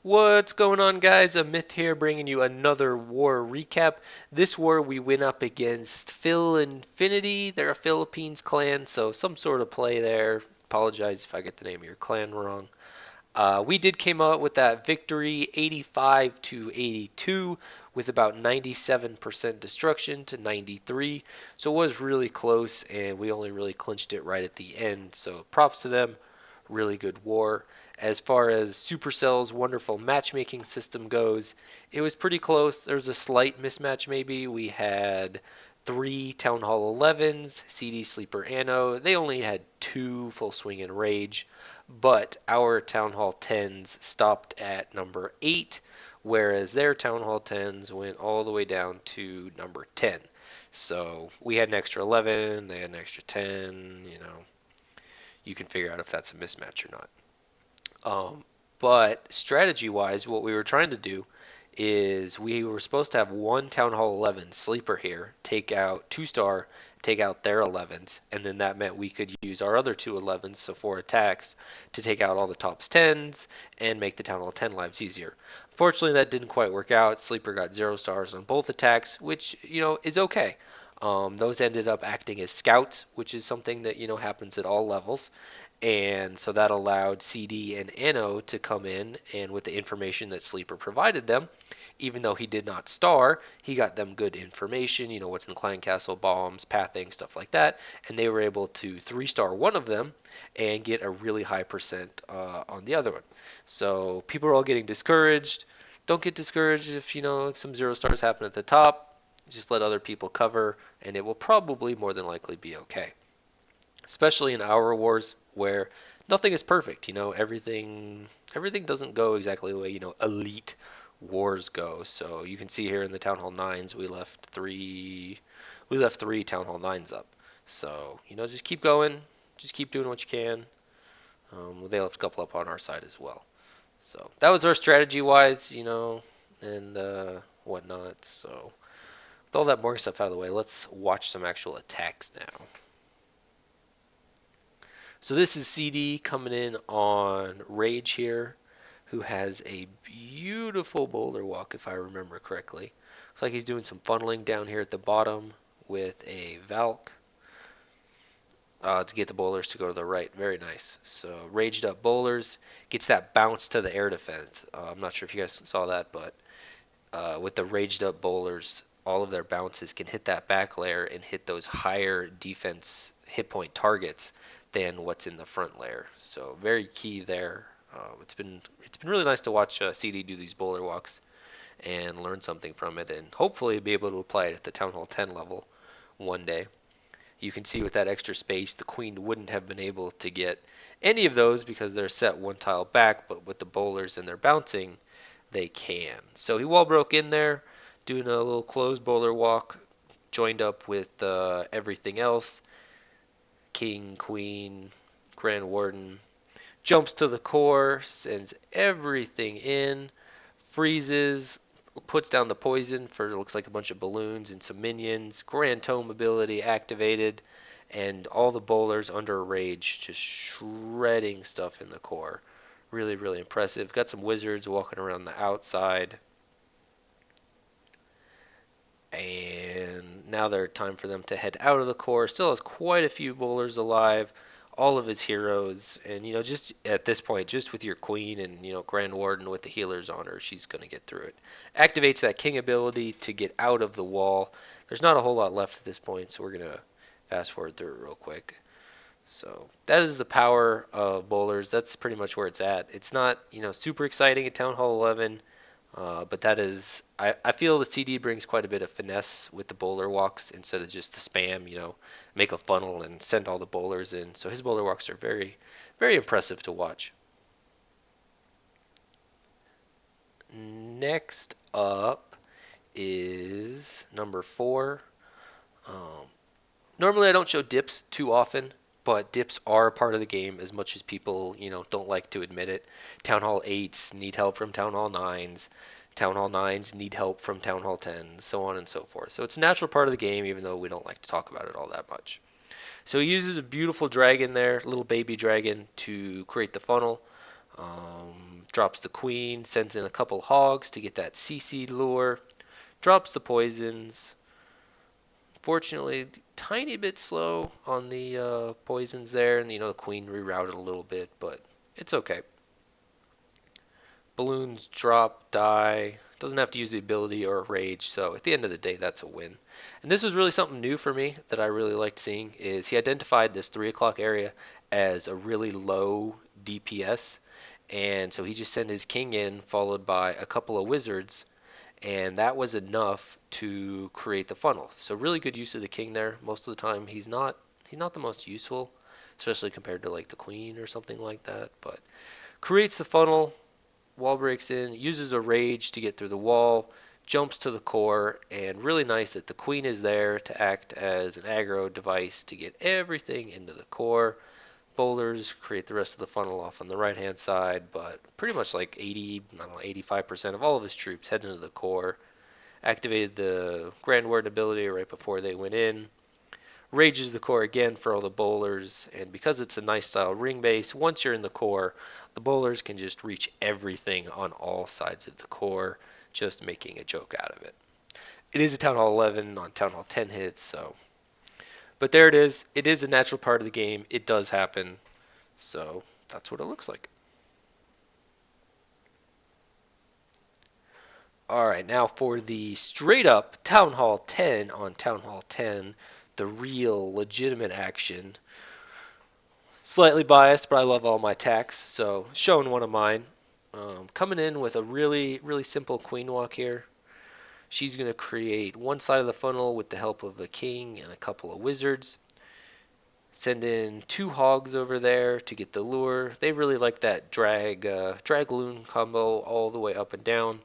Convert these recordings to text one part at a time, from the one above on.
What's going on, guys? A Myth here bringing you another war recap. This war we went up against Philinfinity. They're a Philippines clan, so some sort of play there. Apologize if I get the name of your clan wrong. We did came out with that victory 85 to 82 with about 97% destruction to 93. So it was really close and we only really clinched it right at the end. So props to them. Really good war. As far as Supercell's wonderful matchmaking system goes, it was pretty close. There was a slight mismatch maybe. We had three Town Hall 11s, CD Sleeper Anno. They only had two Full Swing and Rage, but our Town Hall 10s stopped at number 8, whereas their Town Hall 10s went all the way down to number 10. So we had an extra 11, they had an extra 10, you can figure out if that's a mismatch or not. But strategy wise, what we were trying to do is we were supposed to have one Town Hall 11 sleeper here, take out 2-star, take out their 11s, and then that meant we could use our other two 11s, so 4 attacks, to take out all the tops 10s and make the Town Hall 10 lives easier. Fortunately, that didn't quite work out. Sleeper got 0 stars on both attacks, which, is okay. Those ended up acting as scouts, which is something that, happens at all levels. And so that allowed CD and Anno to come in, and with the information that Sleeper provided them, even though he did not star, he got them good information, what's in the Clan Castle, bombs, pathing, stuff like that. And they were able to 3-star one of them and get a really high percent on the other one. So people are all getting discouraged. Don't get discouraged if, some 0 stars happen at the top. Just let other people cover, and it will probably more than likely be okay, especially in our wars where nothing is perfect. Everything doesn't go exactly the way elite wars go. So you can see here in the Town Hall 9s, we left three Town Hall 9s up. So just keep going, just keep doing what you can. They left a couple up on our side as well. So that was our strategy wise, and whatnot. So with all that boring stuff out of the way, let's watch some actual attacks now. So this is CD coming in on Rage here, who has a beautiful boulder walk, if I remember correctly. Looks like he's doing some funneling down here at the bottom with a Valk to get the bowlers to go to the right. Very nice. So raged up bowlers gets that bounce to the air defense. I'm not sure if you guys saw that, but with the raged up bowlers, all of their bounces can hit that back layer and hit those higher defense hit point targets than what's in the front layer. So very key there. It's been really nice to watch CD do these bowler walks and learn something from it, and hopefully be able to apply it at the Town Hall 10 level one day. You can see with that extra space, the queen wouldn't have been able to get any of those because they're set one tile back, but with the bowlers and their bouncing, they can. So he wall broke in there, doing a little closed bowler walk, joined up with everything else. King, queen, Grand Warden. Jumps to the core, sends everything in, freezes, puts down the poison for it looks like a bunch of balloons and some minions. Grand Tome ability activated, and all the bowlers under rage just shredding stuff in the core. Really, really impressive. Got some wizards walking around the outside. And now they're time for them to head out of the core. Still has quite a few bowlers alive, all of his heroes, and just at this point, just with your queen and Grand Warden with the healers on her, she's gonna get through it. Activates that king ability to get out of the wall. There's not a whole lot left at this point, so we're gonna fast forward through it real quick. So that is the power of bowlers. That's pretty much where it's at. It's not super exciting at Town Hall 11. But that is, I feel the CD brings quite a bit of finesse with the bowler walks instead of just the spam, make a funnel and send all the bowlers in. So his bowler walks are very, very impressive to watch. Next up is number 4. Um, Normally I don't show dips too often, but dips are a part of the game as much as people, don't like to admit it. Town Hall 8s need help from Town Hall 9s. Town Hall 9s need help from Town Hall 10s, so on and so forth. So it's a natural part of the game, even though we don't like to talk about it all that much. So he uses a beautiful dragon there, little baby dragon, to create the funnel. drops the queen, sends in a couple hogs to get that CC lure, drops the poisons. Fortunately, tiny bit slow on the poisons there, and the queen rerouted a little bit, but it's okay. Balloons drop, die. Doesn't have to use the ability or rage, so at the end of the day, that's a win. And this was really something new for me that I really liked seeing, is he identified this 3 o'clock area as a really low DPS, and so he just sent his king in, followed by a couple of wizards, and that was enough to create the funnel. So really good use of the king there. Most of the time, he's not the most useful, especially compared to like the queen or something like that, but creates the funnel. Wall breaks in, uses a rage to get through the wall, jumps to the core, and really nice that the queen is there to act as an aggro device to get everything into the core. Boulders create the rest of the funnel off on the right hand side, but pretty much like 85% of all of his troops head into the core. Activated the Grand Warden ability right before they went in. Rages the core again for all the bowlers, and because it's a nice style ring base, once you're in the core, the bowlers can just reach everything on all sides of the core, just making a joke out of it. It is a Town Hall 11 on Town Hall 10 hits, so. But there it is. It is a natural part of the game. It does happen. So that's what it looks like. Alright, now for the straight up Town Hall 10 on Town Hall 10, the real legitimate action. Slightly biased, but I love all my attacks, so showing one of mine. Coming in with a really, really simple queen walk here. She's going to create one side of the funnel with the help of a king and a couple of wizards. Send in 2 hogs over there to get the lure. They really like that drag loon combo all the way up and down,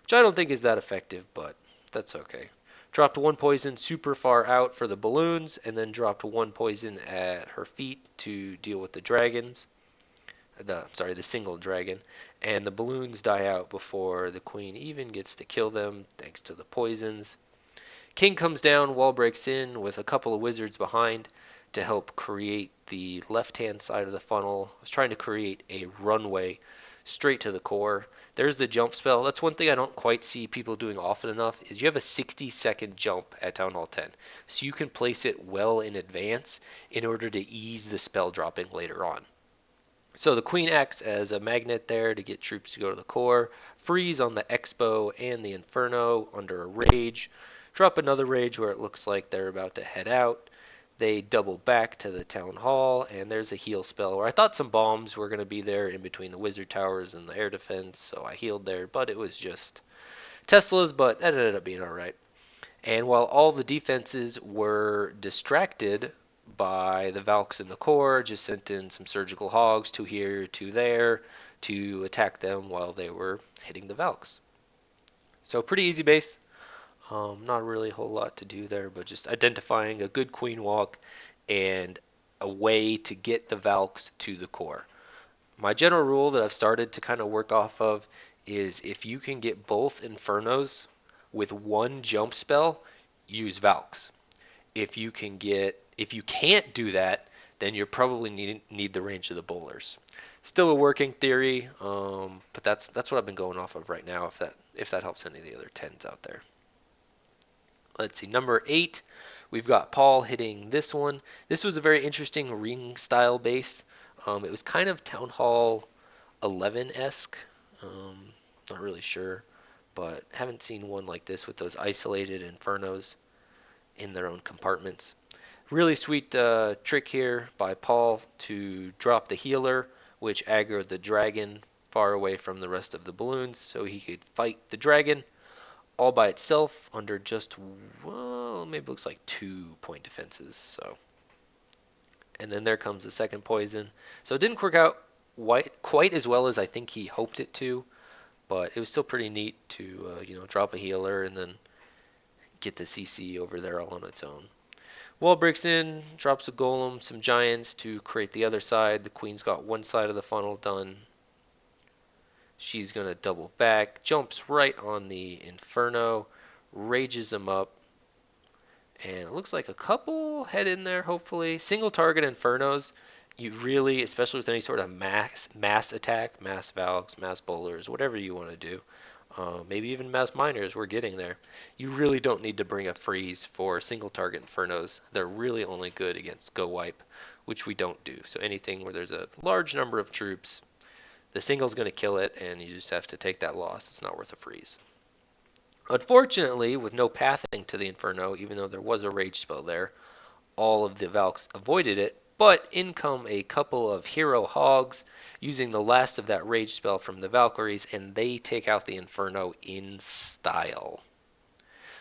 which I don't think is that effective, but that's okay. Dropped 1 poison super far out for the balloons, and then dropped 1 poison at her feet to deal with the dragons. The single dragon, and the balloons die out before the queen even gets to kill them, thanks to the poisons. King comes down, wall breaks in with a couple of wizards behind to help create the left-hand side of the funnel. I was trying to create a runway straight to the core. There's the jump spell. That's one thing I don't quite see people doing often enough, is you have a 60-second jump at Town Hall 10. So you can place it well in advance in order to ease the spell dropping later on. So the queen acts as a magnet there to get troops to go to the core. Freeze on the Expo and the Inferno under a rage. Drop another rage where it looks like they're about to head out. They double back to the town hall, and there's a heal spell where I thought some bombs were going to be there in between the wizard towers and the air defense, so I healed there, but it was just Teslas, but that ended up being alright. And while all the defenses were distracted by the Valks in the core, just sent in some surgical hogs, 2 here, 2 there, to attack them while they were hitting the Valks. So pretty easy base. Not really a whole lot to do there, but just identifying a good queen walk and a way to get the Valks to the core. My general rule that I've started to kind of work off of is if you can get both Infernos with 1 jump spell, use Valks. If you can't do that, then you probably need the range of the bowlers. Still a working theory, but that's what I've been going off of right now. If that helps any of the other 10s out there. Let's see, number 8, we've got Paul hitting this one. This was a very interesting ring style base. It was kind of Town Hall 11-esque. Not really sure, but haven't seen one like this with those isolated infernos in their own compartments. Really sweet trick here by Paul to drop the healer, which aggroed the dragon far away from the rest of the balloons so he could fight the dragon all by itself under just, well, maybe it looks like 2-point defenses. So, and then there comes the second poison. So it didn't work out quite as well as I think he hoped it to, but it was still pretty neat to drop a healer and then get the CC over there all on its own. Wall breaks in, drops a golem, some giants to create the other side. The queen's got one side of the funnel done. She's going to double back, jumps right on the Inferno, rages him up, and it looks like a couple head in there, hopefully. Single target Infernos You really, especially with any sort of mass attack, mass valks, mass bowlers, whatever you want to do, maybe even mass miners, we're getting there. You really don't need to bring a freeze for single target infernos. They're really only good against go wipe, which we don't do. So anything where there's a large number of troops, the single's going to kill it, and you just have to take that loss. It's not worth a freeze. Unfortunately, with no pathing to the inferno, even though there was a rage spell there, all of the Valks avoided it, but in come a couple of hero hogs using the last of that rage spell from the Valkyries, and they take out the Inferno in style.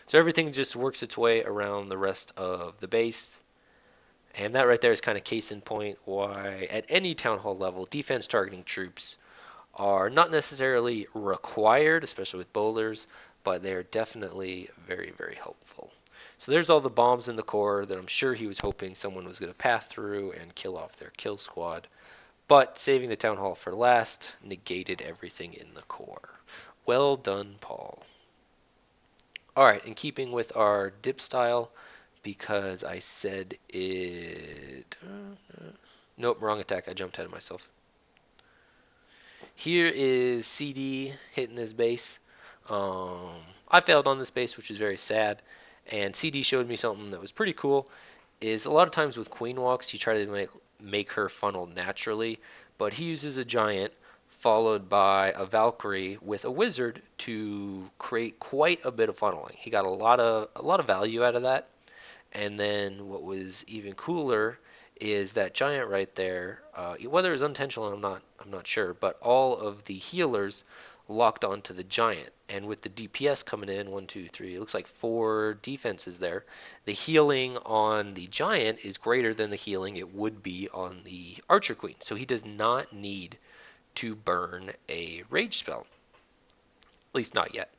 So everything just works its way around the rest of the base. And that right there is kind of case in point why at any town hall level, defense targeting troops are not necessarily required, especially with bowlers, but they're definitely very, very helpful. So there's all the bombs in the core that I'm sure he was hoping someone was going to path through and kill off their kill squad. But saving the town hall for last negated everything in the core. Well done, Paul. Alright, in keeping with our dip style, because I said it... Nope, wrong attack. I jumped ahead of myself. Here is CD hitting this base. I failed on this base, which is very sad. And CD showed me something that was pretty cool. Is a lot of times with queen walks, you try to make her funnel naturally, but he uses a giant followed by a Valkyrie with a wizard to create quite a bit of funneling. He got a lot of value out of that. And then what was even cooler is that giant right there. Whether it was unintentional, I'm not sure, but all of the healers locked onto the giant. And with the DPS coming in, one, two, three, it looks like four defenses there. The healing on the giant is greater than the healing it would be on the archer queen. So he does not need to burn a rage spell, at least not yet.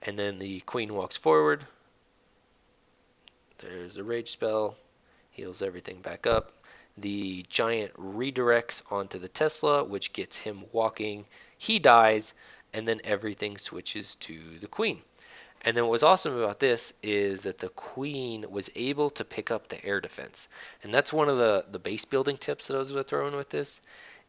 And then the queen walks forward. There's a rage spell. Heals everything back up. The giant redirects onto the Tesla, which gets him walking. He dies, and then everything switches to the queen. And then what was awesome about this is that the queen was able to pick up the air defense. And that's one of the base building tips that I was going to throw in with this,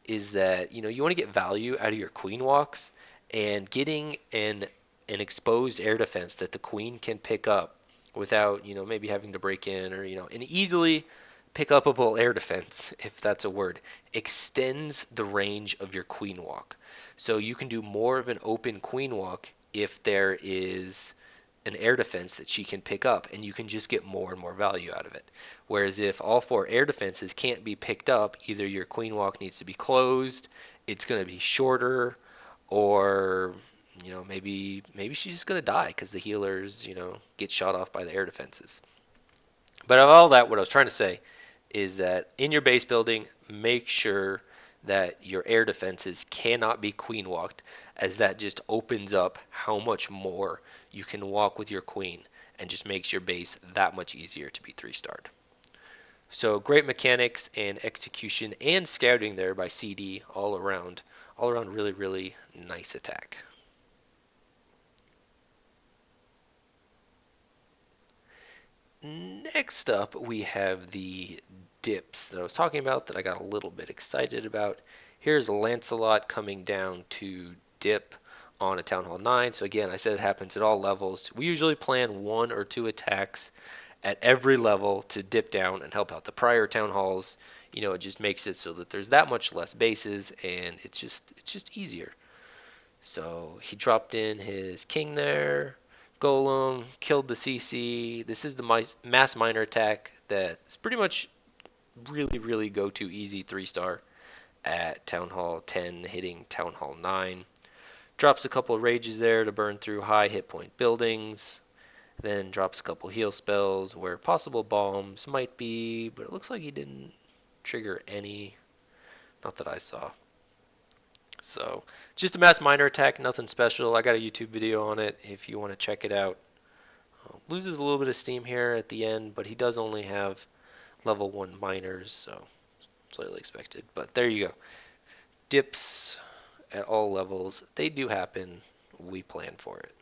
is that you want to get value out of your queen walks, and getting an exposed air defense that the queen can pick up without maybe having to break in, or an easily pick upable air defense, if that's a word, extends the range of your queen walk. So you can do more of an open queen walk if there is an air defense that she can pick up, and you can just get more and more value out of it. Whereas if all four air defenses can't be picked up, either your queen walk needs to be closed, it's going to be shorter, or maybe she's just going to die because the healers get shot off by the air defenses. But of all that, what I was trying to say is that in your base building, make sure that your air defenses cannot be queen walked, as that just opens up how much more you can walk with your queen and just makes your base that much easier to be 3-starred. So great mechanics and execution and scouting there by CD all around. All around really, really nice attack. Next up, we have the dips that I was talking about that I got a little bit excited about. Here's Lancelot coming down to dip on a Town Hall 9. So again, I said it happens at all levels. We usually plan 1 or 2 attacks at every level to dip down and help out the prior Town Halls. It just makes it so that there's that much less bases, and it's just easier. So he dropped in his king there. Golem killed the CC. This is the mass miner attack that's pretty much really, really go to easy 3-star at Town Hall 10, hitting Town Hall 9. Drops a couple of rages there to burn through high hit point buildings. Then drops a couple heal spells where possible bombs might be, but it looks like he didn't trigger any. Not that I saw. So just a mass miner attack, nothing special. I got a YouTube video on it if you want to check it out. Loses a little bit of steam here at the end, but he does only have level 1 miners, so slightly expected. But there you go. Dips at all levels. They do happen. We plan for it.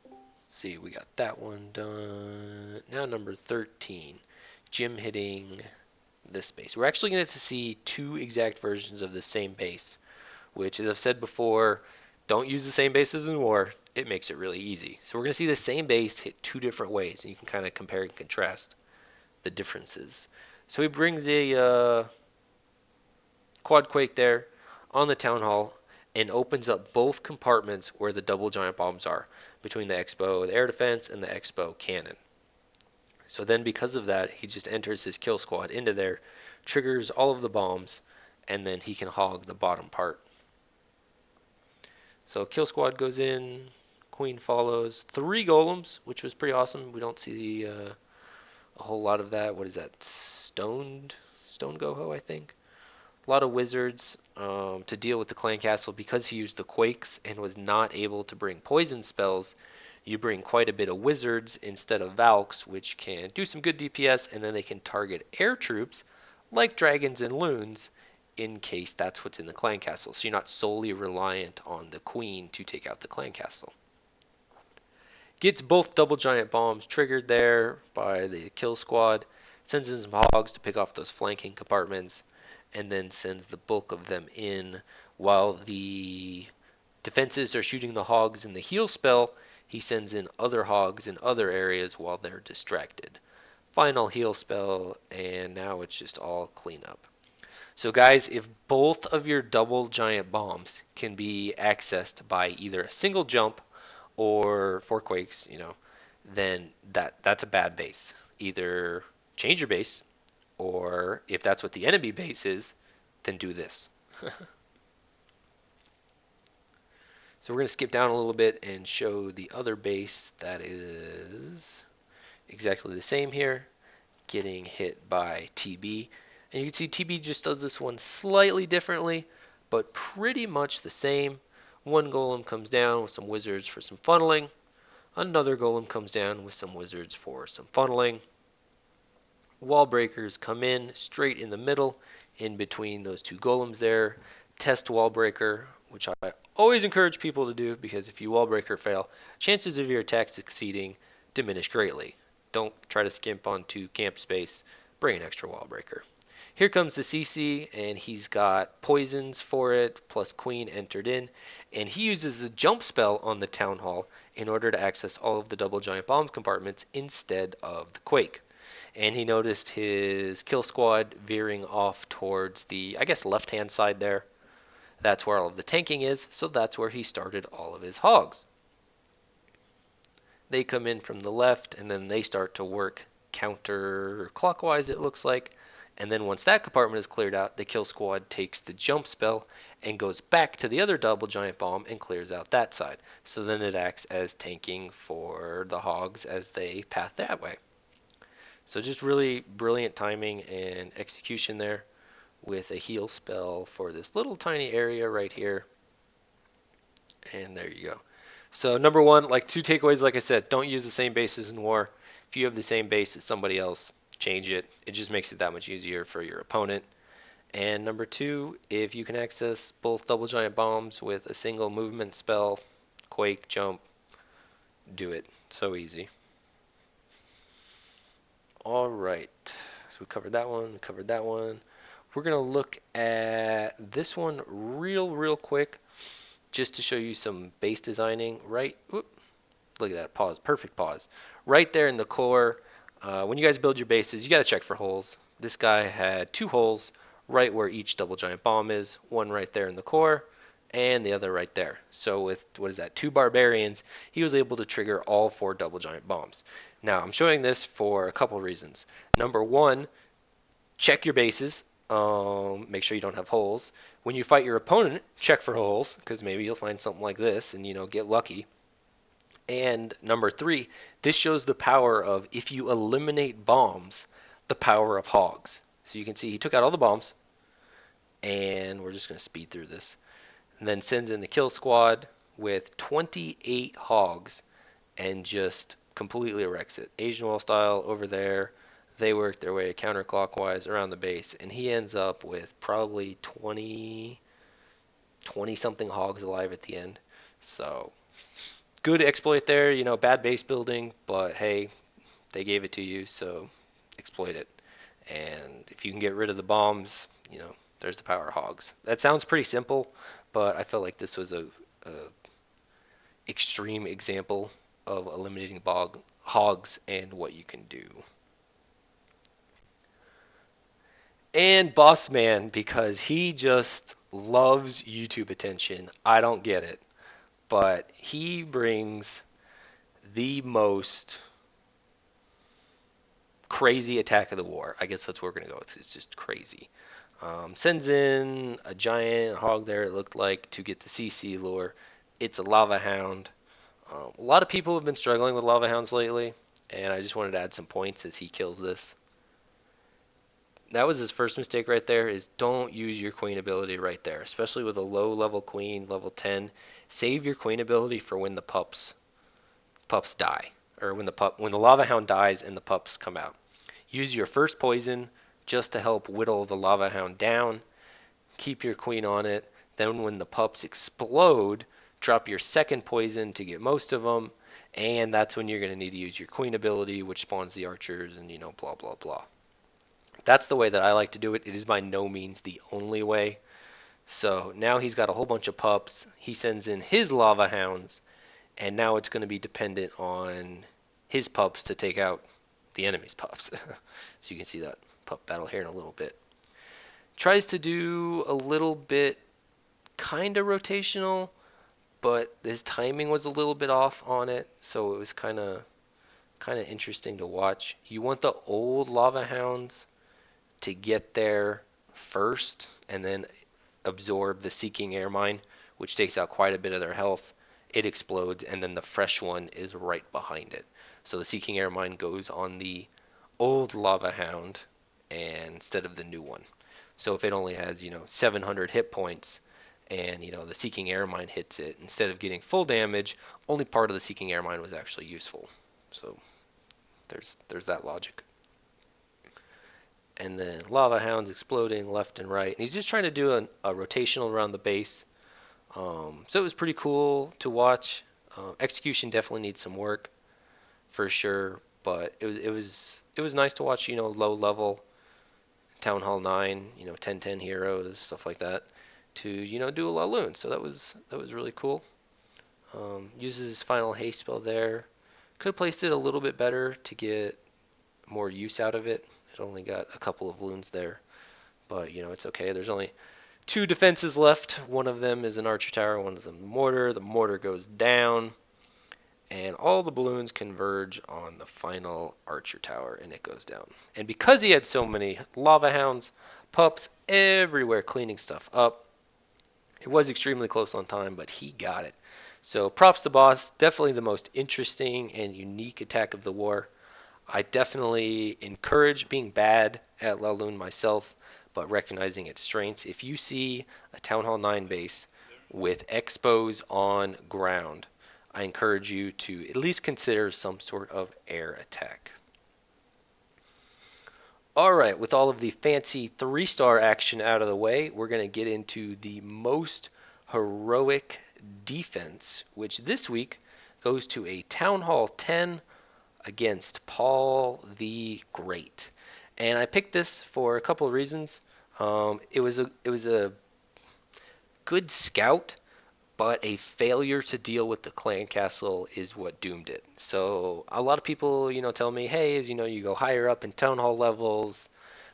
Let's see, we got that one done. Now number 13. Jim hitting this base. We're actually going to see two exact versions of the same base, which, as I've said before, don't use the same bases in war. It makes it really easy. So we're going to see the same base hit two different ways, and you can kind of compare and contrast the differences. So he brings a quad quake there on the town hall and opens up both compartments where the double giant bombs are, between the Expo, the air defense, and the Expo cannon. So then, because of that, he just enters his kill squad into there, triggers all of the bombs, and then he can hog the bottom part. So kill squad goes in, queen follows, three golems, which was pretty awesome. We don't see a whole lot of that. What is that? Stone Goho, I think. A lot of wizards to deal with the clan castle because he used the quakes and was not able to bring poison spells. You bring quite a bit of wizards instead of Valks, which can do some good DPS, and then they can target air troops like dragons and loons in case that's what's in the clan castle. So you're not solely reliant on the queen to take out the clan castle. Gets both double giant bombs triggered there by the kill squad, sends in some hogs to pick off those flanking compartments, and then sends the bulk of them in while the defenses are shooting the hogs in the heal spell. He sends in other hogs in other areas while they're distracted. Final heal spell, and now it's just all cleanup. So guys, if both of your double giant bombs can be accessed by either a single jump or four quakes, then that's a bad base. Either change your base, or if that's what the enemy base is, then do this. So we're going to skip down a little bit and show the other base that is exactly the same here, getting hit by TB. And you can see TB just does this one slightly differently, but pretty much the same. One golem comes down with some wizards for some funneling. Another golem comes down with some wizards for some funneling. Wall breakers come in straight in the middle, in between those two golems there. Test wall breaker, which I always encourage people to do, because if you wall breaker fail, chances of your attack succeeding diminish greatly. Don't try to skimp onto camp space. Bring an extra wall breaker. Here comes the CC, and he's got poisons for it, plus queen entered in, and he uses a jump spell on the town hall in order to access all of the double giant bomb compartments instead of the quake. And he noticed his kill squad veering off towards the, I guess, left-hand side there. That's where all of the tanking is, so that's where he started all of his hogs. They come in from the left, and then they start to work counterclockwise, it looks like. And then once that compartment is cleared out, the kill squad takes the jump spell and goes back to the other double giant bomb and clears out that side. So then it acts as tanking for the hogs as they path that way. So just really brilliant timing and execution there with a heal spell for this little tiny area right here. And there you go. So number one, like two takeaways, like I said, don't use the same bases in war. If you have the same base as somebody else, change it. It just makes it that much easier for your opponent. And number two, if you can access both double giant bombs with a single movement spell, quake, jump, do it. So easy. All right. So we covered that one, we covered that one. We're going to look at this one real quick just to show you some base designing. Right, whoop, look at that, pause, perfect pause. Right there in the core, when you guys build your bases, you got to check for holes. This guy had two holes right where each double giant bomb is, one right there in the core, and the other right there. So with, what is that, two barbarians, he was able to trigger all four double giant bombs. Now, I'm showing this for a couple reasons. Number one, check your bases. Make sure you don't have holes. When you fight your opponent, check for holes, because maybe you'll find something like this and, get lucky. And number three, this shows the power of, if you eliminate bombs, the power of hogs. So you can see he took out all the bombs, and we're just going to speed through this. And then sends in the kill squad with 28 hogs and just completely wrecks it. Asian wall style over there. They work their way counterclockwise around the base, and he ends up with probably 20 something hogs alive at the end. So good exploit there, bad base building, but hey, they gave it to you, so exploit it. And if you can get rid of the bombs, there's the power hogs. That sounds pretty simple, but I felt like this was a extreme example of eliminating hogs and what you can do. And Boss Man, because he just loves YouTube attention. I don't get it, but he brings the most crazy attack of the war. I guess that's what we're gonna go with. It's just crazy. Sends in a giant hog there. It looked like to get the CC lure. It's a lava hound. A lot of people have been struggling with lava hounds lately, and I just wanted to add some points as he kills this. That was his first mistake right there. Is don't use your queen ability right there, especially with a low level queen, level 10. Save your queen ability for when the pups die, or when the lava hound dies and the pups come out. Use your first poison just to help whittle the lava hound down. Keep your queen on it. Then when the pups explode, drop your second poison to get most of them. And that's when you're going to need to use your queen ability, which spawns the archers and, blah, blah, blah. That's the way that I like to do it. It is by no means the only way. So now he's got a whole bunch of pups. He sends in his lava hounds. And now it's going to be dependent on his pups to take out the enemy's pups. So you can see that pup battle here in a little bit. Tries to do a little bit kind of rotational, but his timing was a little bit off on it, so it was kind of interesting to watch. You want the old lava hounds to get there first and then absorb the seeking air mine, which takes out quite a bit of their health. It explodes, and then the fresh one is right behind it. So the seeking air mine goes on the old lava hound and instead of the new one. So if it only has 700 hit points, and the seeking air mine hits it, instead of getting full damage, only part of the seeking air mine was actually useful. So there's that logic. And then lava hounds exploding left and right. And he's just trying to do a rotational around the base. So it was pretty cool to watch. Execution definitely needs some work for sure, but it was nice to watch. Low level Town Hall 9, 10-10 heroes, stuff like that, to do a lot of loons. So that was really cool. Uses his final haste spell there. Could have placed it a little bit better to get more use out of it. It only got a couple of loons there, but it's okay. There's only two defenses left. One of them is an archer tower, one is a mortar. The mortar goes down, and all the balloons converge on the final archer tower, and it goes down. And because he had so many lava hounds, pups everywhere cleaning stuff up, it was extremely close on time, but he got it. So props to Boss. Definitely the most interesting and unique attack of the war. I definitely encourage being bad at Laloon myself, but recognizing its strengths. If you see a Town Hall 9 base with expos on ground, I encourage you to at least consider some sort of air attack. Alright, with all of the fancy 3-star action out of the way, we're going to get into the most heroic defense, which this week goes to a Town Hall 10 against Paul the Great. And I picked this for a couple of reasons. It was a good scout, but a failure to deal with the clan castle is what doomed it. So a lot of people, tell me, hey, as you go higher up in town hall levels,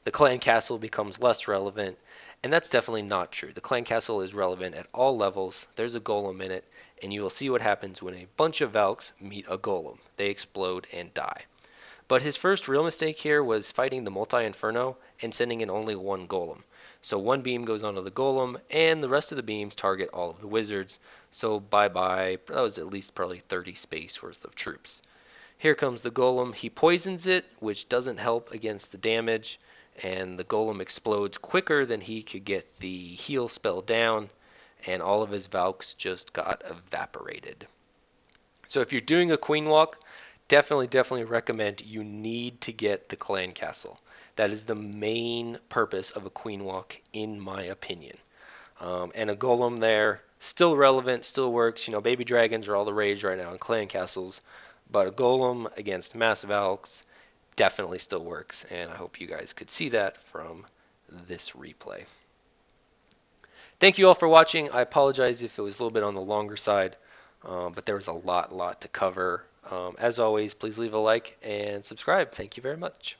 the clan castle becomes less relevant. And that's definitely not true. The clan castle is relevant at all levels. There's a golem in it, and you will see what happens when a bunch of Valks meet a golem. They explode and die. But his first real mistake here was fighting the multi-inferno and sending in only one golem. So one beam goes onto the golem, and the rest of the beams target all of the wizards. So bye-bye, that was at least probably 30 space worth of troops. Here comes the golem. He poisons it, which doesn't help against the damage, and the golem explodes quicker than he could get the heal spell down, and all of his Valks just got evaporated. So if you're doing a queen walk, definitely recommend you need to get the clan castle. That is the main purpose of a queen walk, in my opinion. And a golem there, still relevant, still works. Baby dragons are all the rage right now in clan castles. But a golem against massive Valks definitely still works, and I hope you guys could see that from this replay. Thank you all for watching. I apologize if it was a little bit on the longer side, but there was a lot to cover. As always, please leave a like and subscribe. Thank you very much.